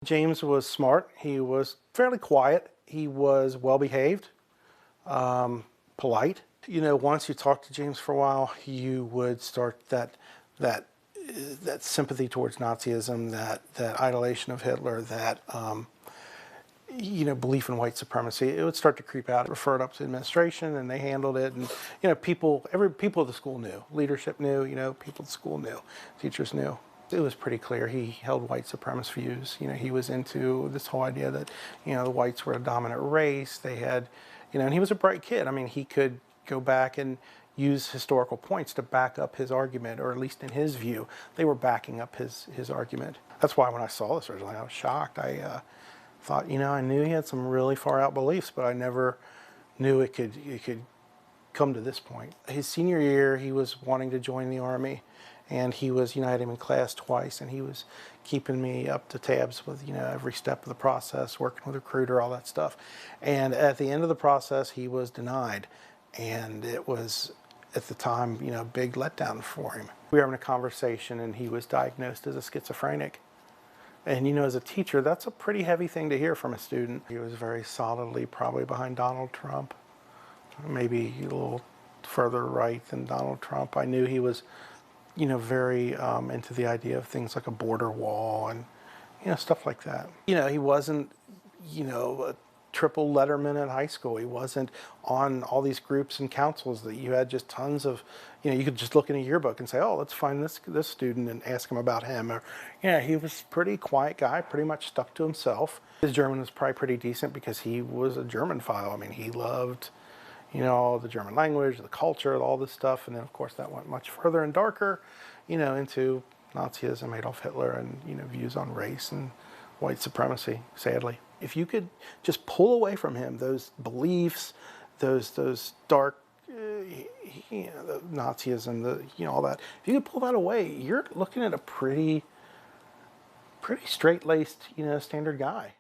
James was smart. He was fairly quiet. He was well-behaved, polite. You know, once you talked to James for a while, you would start that sympathy towards Nazism, that idolization of Hitler, that you know, belief in white supremacy. It would start to creep out. Referred up to administration, and they handled it. And you know, people at the school knew. Leadership knew. You know, people at the school knew. Teachers knew. It was pretty clear he held white supremacist views. You know, he was into this whole idea that, you know, the whites were a dominant race. They had, you know, and he was a bright kid. I mean, he could go back and use historical points to back up his argument, or at least in his view, they were backing up his argument. That's why when I saw this originally, I was shocked. I thought, you know, I knew he had some really far out beliefs, but I never knew it could come to this point. His senior year, he was wanting to join the Army, and he was, you know, I had him in class twice, and he was keeping me up to tabs with, you know, every step of the process, working with a recruiter, all that stuff. And at the end of the process, he was denied, and it was, at the time, you know, a big letdown for him. We were having a conversation, and he was diagnosed as a schizophrenic. And, you know, as a teacher, that's a pretty heavy thing to hear from a student. He was very solidly probably behind Donald Trump, maybe a little further right than Donald Trump. I knew he was, you know, very into the idea of things like a border wall and, you know, stuff like that. You know, he wasn't, you know, a triple letterman at high school. He wasn't on all these groups and councils that you had just tons of, you know, you could just look in a yearbook and say, oh, let's find this student and ask him about him. Or, yeah, he was a pretty quiet guy, pretty much stuck to himself. His German was probably pretty decent because he was a Germanophile. I mean, he loved, you know, the German language, the culture, all this stuff. And then, of course, that went much further and darker, you know, into Nazism, Adolf Hitler, and, you know, views on race and white supremacy, sadly. If you could just pull away from him those beliefs, those dark, you know, the Nazism, the, you know, all that, if you could pull that away, you're looking at a pretty straight-laced, you know, standard guy.